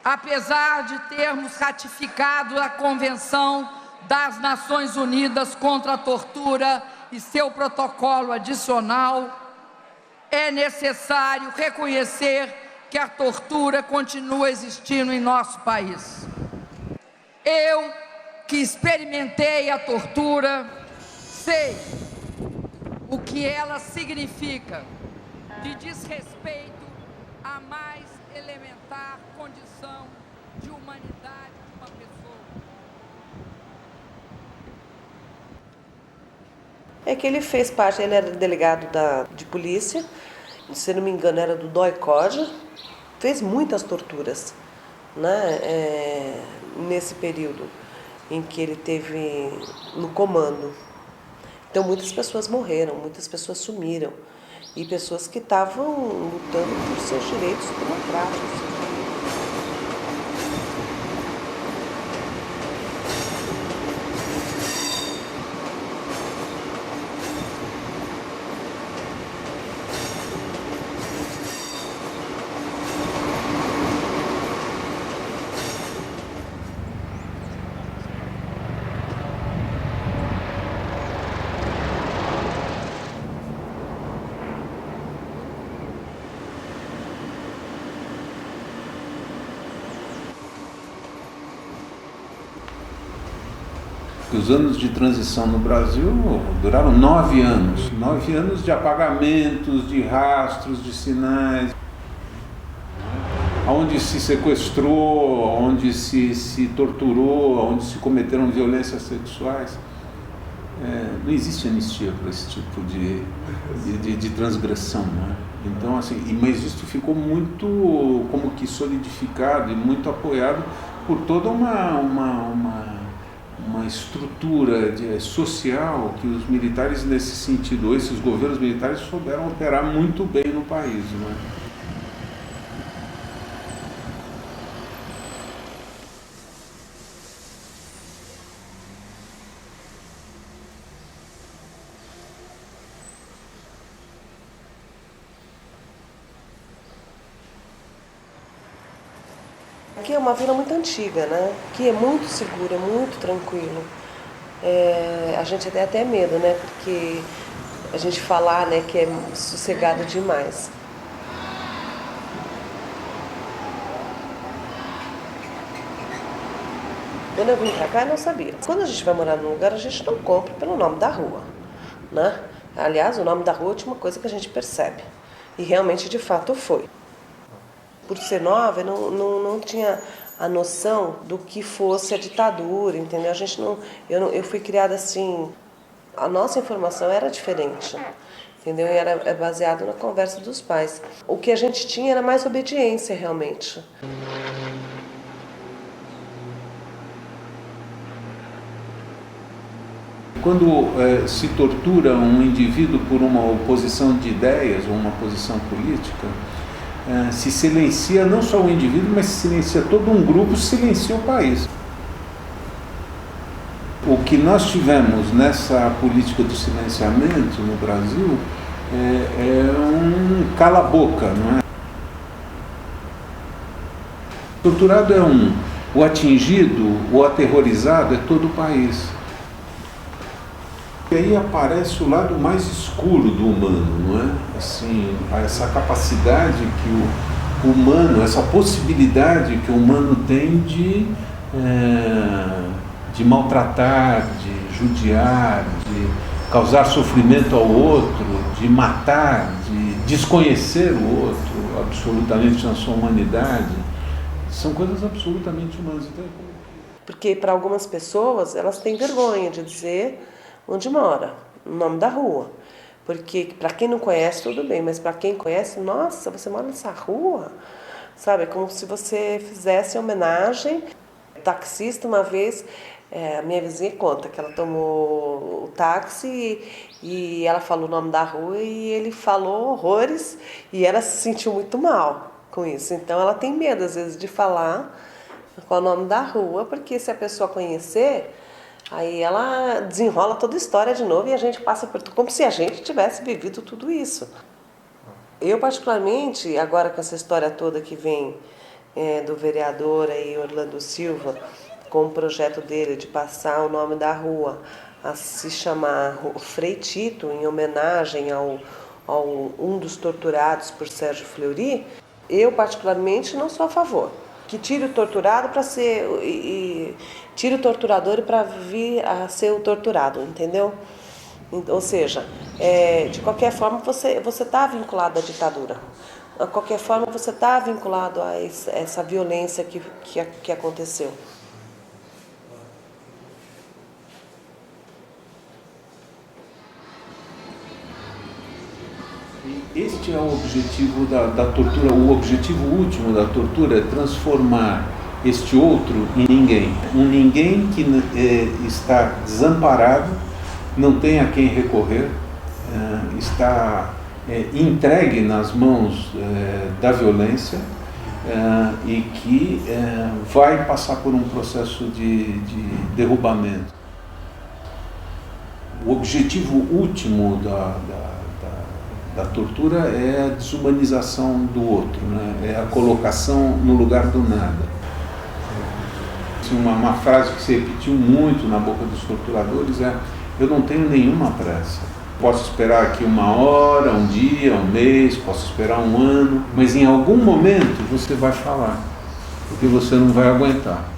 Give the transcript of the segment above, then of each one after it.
Apesar de termos ratificado a Convenção das Nações Unidas contra a Tortura e seu protocolo adicional, é necessário reconhecer que a tortura continua existindo em nosso país. Eu, que experimentei a tortura, sei o que ela significa de desrespeito à mais elementar condição de humanidade de uma pessoa. É que ele fez parte, ele era delegado de polícia, se não me engano era do DOI-CODE, fez muitas torturas, né, nesse período em que ele teve no comando. Então muitas pessoas morreram, muitas pessoas sumiram, e pessoas que estavam lutando por seus direitos democráticos. Os anos de transição no Brasil duraram 9 anos. 9 anos de apagamentos, de rastros, de sinais. Onde se sequestrou, onde se torturou, onde se cometeram violências sexuais. Não existe anistia para esse tipo de transgressão, né? Então, assim, mas isso ficou muito como que solidificado e muito apoiado por toda uma estrutura social que os militares, nesse sentido, esses governos militares souberam operar muito bem no país, né? Aqui é uma vila muito antiga, né? Aqui é muito seguro, é muito tranquilo. A gente tem até medo, né? Porque a gente falar, né, que é sossegado demais. Quando eu vim pra cá, eu não sabia. Quando a gente vai morar num lugar, a gente não compra pelo nome da rua, né? Aliás, o nome da rua é a última coisa que a gente percebe. E realmente, de fato, foi. Por ser nova, eu não tinha a noção do que fosse a ditadura, entendeu? Eu fui criada assim, a nossa informação era diferente, entendeu? E era baseado na conversa dos pais. O que a gente tinha era mais obediência, realmente. Quando se tortura um indivíduo por uma oposição de ideias ou uma posição política, se silencia não só o indivíduo, mas se silencia todo um grupo, silencia o país. O que nós tivemos nessa política do silenciamento no Brasil é um cala-boca, não é? O torturado é um, o atingido, o aterrorizado é todo o país. E aí aparece o lado mais escuro do humano, não é? Assim, essa capacidade que o humano, essa possibilidade que o humano tem de maltratar, de judiar, de causar sofrimento ao outro, de matar, de desconhecer o outro absolutamente na sua humanidade. São coisas absolutamente humanas. Porque para algumas pessoas, elas têm vergonha de dizer onde mora, o nome da rua. Porque para quem não conhece, tudo bem, mas para quem conhece, nossa, você mora nessa rua? Sabe, é como se você fizesse homenagem. Taxista, uma vez, a minha vizinha conta que ela tomou o táxi e ela falou o nome da rua e ele falou horrores e ela se sentiu muito mal com isso. Então ela tem medo, às vezes, de falar qual é o nome da rua, porque se a pessoa conhecer, aí ela desenrola toda a história de novo e a gente passa por tudo, como se a gente tivesse vivido tudo isso. Eu, particularmente, agora com essa história toda que vem do vereador aí, Orlando Silva, com o projeto dele de passar o nome da rua a se chamar Frei Tito, em homenagem ao um dos torturados por Sérgio Fleury, eu particularmente não sou a favor. Que tire o torturado para ser tire o torturador para vir a ser o torturado, entendeu? Ou seja, de qualquer forma você está vinculado à ditadura. De qualquer forma você está vinculado a essa violência que aconteceu. Este é o objetivo da tortura. O objetivo último da tortura é transformar este outro em ninguém. Um ninguém que está desamparado, não tem a quem recorrer, está entregue nas mãos da violência e que vai passar por um processo de derrubamento. O objetivo último da tortura é a desumanização do outro, né? É a colocação no lugar do nada. Uma frase que se repetiu muito na boca dos torturadores é: eu não tenho nenhuma pressa. Posso esperar aqui 1 hora, 1 dia, 1 mês, posso esperar 1 ano, mas em algum momento você vai falar, porque você não vai aguentar.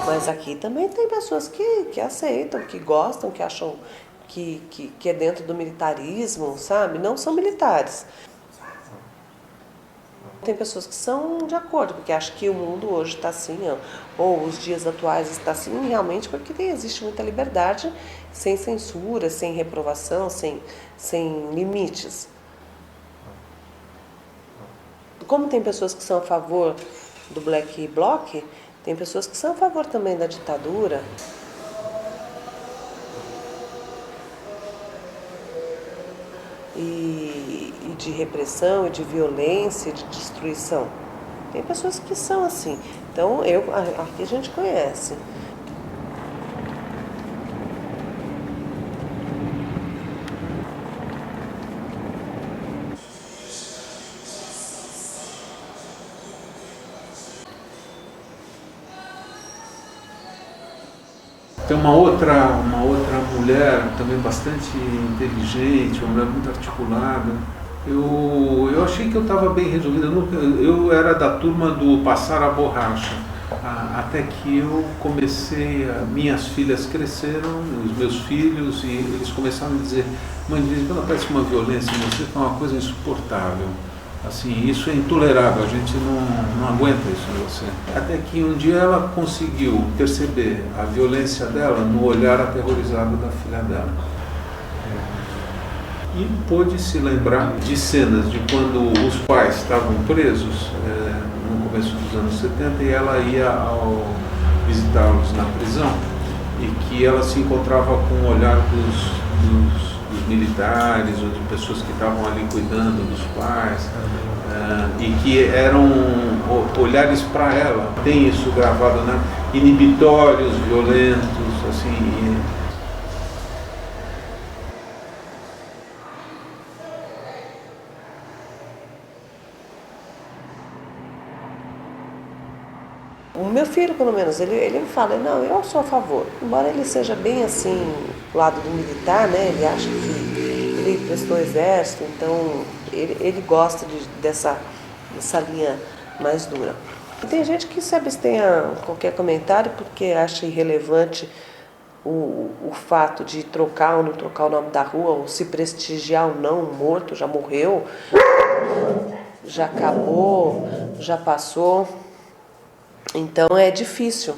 Mas aqui também tem pessoas que aceitam, que gostam, que acham que é dentro do militarismo, sabe? Não são militares. Tem pessoas que são de acordo, porque acham que o mundo hoje está assim, ou os dias atuais está assim, realmente porque existe muita liberdade, sem censura, sem reprovação, sem limites. Como tem pessoas que são a favor do Black Bloc, tem pessoas que são a favor também da ditadura. E de repressão, e de violência, e de destruição. Tem pessoas que são assim. Então, aqui a gente conhece. Tem uma outra mulher também bastante inteligente, uma mulher muito articulada. Eu achei que eu estava bem resolvida. Eu era da turma do passar a borracha, até que eu comecei, minhas filhas cresceram, os meus filhos, e eles começaram a dizer: mãe, de vez em quando aparece uma violência em você, que é uma coisa insuportável. Assim, isso é intolerável, a gente não aguenta isso em você. Até que um dia ela conseguiu perceber a violência dela no olhar aterrorizado da filha dela. E pôde se lembrar de cenas de quando os pais estavam presos, no começo dos anos 70, e ela ia visitá-los na prisão, e que ela se encontrava com o olhar dos militares ou de pessoas que estavam ali cuidando dos pais, e que eram olhares para ela. Tem isso gravado, né? Inibitórios, violentos, assim. O meu filho, pelo menos, ele fala: não, eu sou a favor. Embora ele seja bem assim, do lado do militar, né? Ele acha que ele prestou exército, então ele gosta dessa linha mais dura. E tem gente que se abstém a qualquer comentário porque acha irrelevante o fato de trocar ou não trocar o nome da rua, ou se prestigiar ou não o morto, já morreu, já acabou, já passou. Então é difícil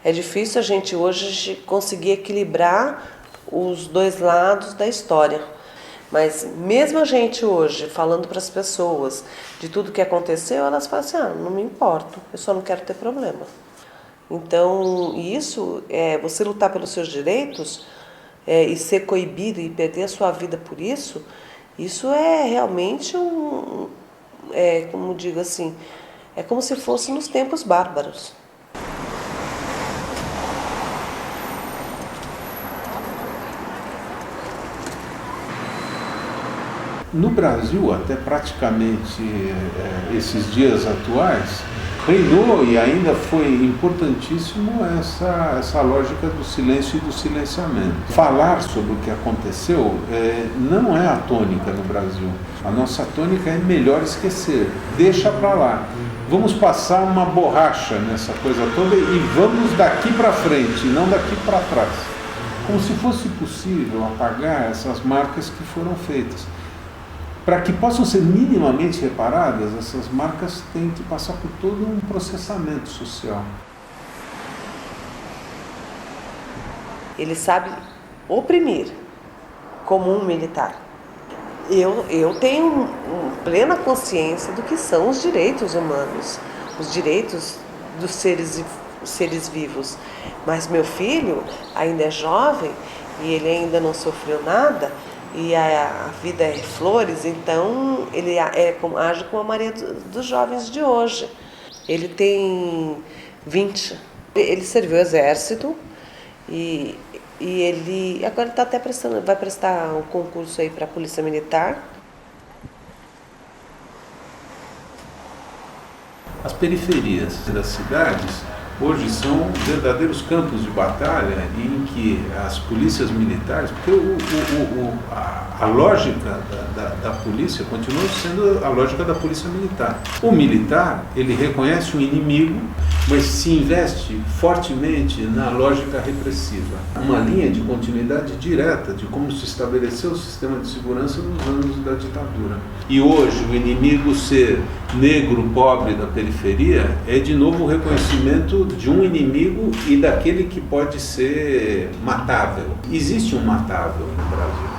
a gente hoje conseguir equilibrar os dois lados da história. Mas mesmo a gente hoje falando para as pessoas de tudo que aconteceu, elas falam assim: não me importo, eu só não quero ter problema. Então isso, você lutar pelos seus direitos e ser coibido e perder a sua vida por isso é realmente como digo assim, é como se fosse nos tempos bárbaros. No Brasil, até praticamente esses dias atuais, reinou e ainda foi importantíssimo essa lógica do silêncio e do silenciamento. Falar sobre o que aconteceu não é a tônica no Brasil. A nossa tônica é melhor esquecer, deixa para lá. Vamos passar uma borracha nessa coisa toda e vamos daqui para frente, não daqui para trás. Como se fosse possível apagar essas marcas que foram feitas. Para que possam ser minimamente reparadas, essas marcas têm que passar por todo um processamento social. Ele sabe oprimir como um militar. Eu tenho plena consciência do que são os direitos humanos, os direitos dos seres vivos. Mas meu filho ainda é jovem e ele ainda não sofreu nada, e a vida é flores, então ele age como a maioria dos jovens de hoje. Ele tem 20, ele serviu o exército e ele agora está até vai prestar um concurso aí para a Polícia Militar. As periferias das cidades hoje são verdadeiros campos de batalha em que as polícias militares, porque a lógica da polícia continua sendo a lógica da polícia militar. O militar, ele reconhece o inimigo, mas se investe fortemente na lógica repressiva. Uma linha de continuidade direta de como se estabeleceu o sistema de segurança nos anos da ditadura. E hoje o inimigo ser negro, pobre da periferia é de novo o reconhecimento de um inimigo e daquele que pode ser matável. Existe um matável no Brasil.